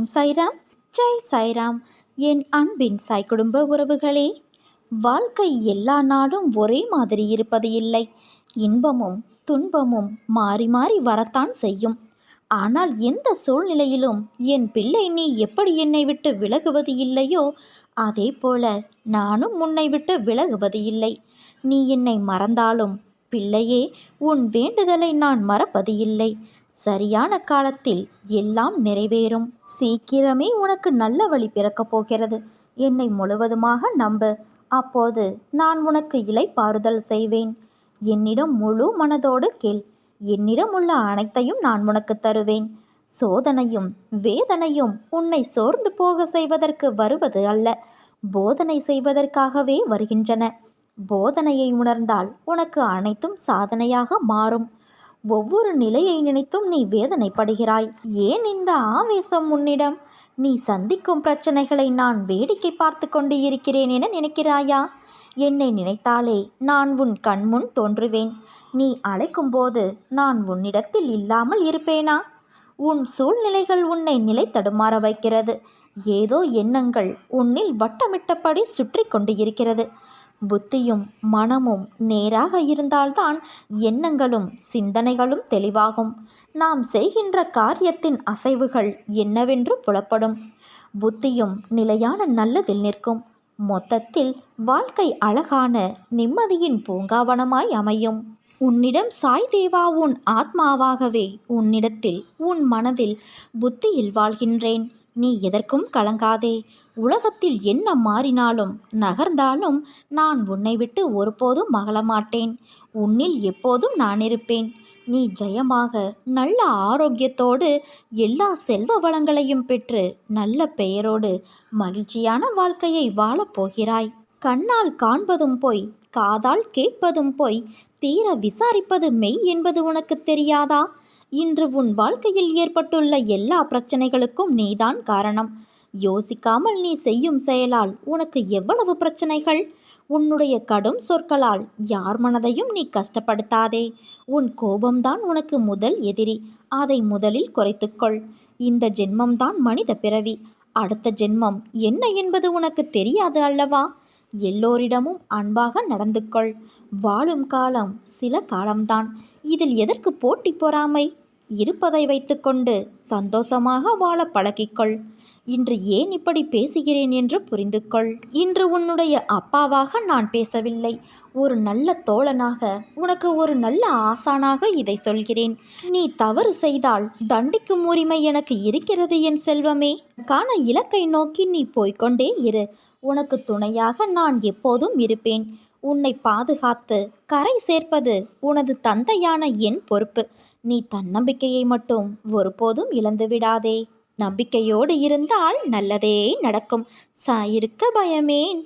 ஓம் சாய்ராம், ஜெய் சாய்ராம். என் அன்பின் சாய் குடும்ப உறவுகளே, வாழ்க்கை எல்லா நாளும் ஒரே மாதிரி இருப்பது இல்லை. இன்பமும் துன்பமும் மாறி மாறி வரத்தான் செய்யும். ஆனால் எந்த சூழ்நிலையிலும் என் பிள்ளை நீ எப்படி என்னை விட்டு விலகுவது இல்லையோ அதே போல நானும் உன்னை விட்டு விலகுவது இல்லை. நீ என்னை மறந்தாலும் பிள்ளையே, உன் வேண்டுதலை நான் மறப்பது இல்லை. சரியான காலத்தில் எல்லாம் நிறைவேறும். சீக்கிரமே உனக்கு நல்ல வழி பிறக்கப் போகிறது. என்னை முழுவதுமாக நம்பு. அப்போது நான் உனக்கு இளைப்பாறுதல் செய்வேன். என்னிடம் முழு மனதோடு கேள். என்னிடம் உள்ள அனைத்தையும் நான் உனக்கு தருவேன். சோதனையும் வேதனையும் உன்னை சோர்ந்து போக செய்வதற்கு வருவது அல்ல, போதனை செய்வதற்காகவே வருகின்றன. போதனையை உணர்ந்தால் உனக்கு அனைத்தும் சாதனையாக மாறும். ஒவ்வொரு நிலையை நினைத்தும் நீ வேதனைப்படுகிறாய். ஏன் இந்த ஆவேசம் உன்னிடம்? நீ சந்திக்கும் பிரச்சனைகளை நான் வேடிக்கை பார்த்து கொண்டு இருக்கிறேன் என நினைக்கிறாயா? என்னை நினைத்தாலே நான் உன் கண்முன் தோன்றுவேன். நீ அழைக்கும்போது நான் உன்னிடத்தில் இல்லாமல் இருப்பேனா? உன் சூழ்நிலைகள் உன்னை நிலை தடுமாற வைக்கிறது. ஏதோ எண்ணங்கள் உன்னில் வட்டமிட்டபடி சுற்றி கொண்டு இருக்கிறது. புத்தியும் மனமும் நேராக இருந்தால்தான் எண்ணங்களும் சிந்தனைகளும் தெளிவாகும். நாம் செய்கின்ற காரியத்தின் அசைவுகள் என்னவென்று புலப்படும். புத்தியும் நிலையான நல்லதில் நிற்கும். மொத்தத்தில் வாழ்க்கை அழகான நிம்மதியின் பூங்காவனமாய் அமையும். உன்னிடம் சாய் தேவா உன் ஆத்மாவாகவே உன்னிடத்தில் உன் மனதில் புத்தியில் வாழ்கின்றேன். நீ எதற்கும் கலங்காதே. உலகத்தில் என்ன மாறினாலும் நகர்ந்தாலும் நான் உன்னை விட்டு ஒருபோதும் மகளமாட்டேன். உன்னில் எப்போதும் நான் இருப்பேன். நீ ஜெயமாக நல்ல ஆரோக்கியத்தோடு எல்லா செல்வ வளங்களையும் பெற்று நல்ல பெயரோடு மகிழ்ச்சியான வாழ்க்கையை வாழப்போகிறாய். கண்ணால் காண்பதும் பொய், காதால் கேட்பதும் பொய், தீர விசாரிப்பது மெய் என்பது உனக்கு தெரியாதா? இன்று உன் வாழ்க்கையில் ஏற்பட்டுள்ள எல்லா பிரச்சனைகளுக்கும் நீதான் காரணம். யோசிக்காமல் நீ செய்யும் செயலால் உனக்கு எவ்வளவு பிரச்சனைகள்! உன்னுடைய கடும் சொற்களால் யார் மனதையும் நீ கஷ்டப்படுத்தாதே. உன் கோபம்தான் உனக்கு முதல் எதிரி. அதை முதலில் குறைத்துக்கொள். இந்த ஜென்மம்தான் மனித பிறவி. அடுத்த ஜென்மம் என்ன என்பது உனக்கு தெரியாது அல்லவா? எல்லோரிடமும் அன்பாக நடந்து கொள். வாழும் காலம் சில காலம்தான். இதில் எதற்கு போட்டி பொறாமை? இருப்பதை வைத்துக்கொண்டு சந்தோஷமாக வாழ பழகிக்கொள். இன்று ஏன் இப்படி பேசுகிறேன் என்று புரிந்து கொள். இன்று உன்னுடைய அப்பாவாக நான் பேசவில்லை. ஒரு நல்ல தோழனாக, உனக்கு ஒரு நல்ல ஆசானாக இதை சொல்கிறேன். நீ தவறு செய்தால் தண்டிக்கும் உரிமை எனக்கு இருக்கிறது என் செல்வமே. காண இலக்கை நோக்கி நீ போய்கொண்டே இரு. உனக்கு துணையாக நான் எப்போதும் இருப்பேன். உன்னை பாதுகாத்து கரை சேர்ப்பது உனது தந்தையான என் பொறுப்பு. நீ தன்னம்பிக்கையை மட்டும் ஒருபோதும் இழந்து விடாதே. நம்பிக்கையோடு இருந்தால் நல்லதே நடக்கும். சாயிருக்க பயமேன்.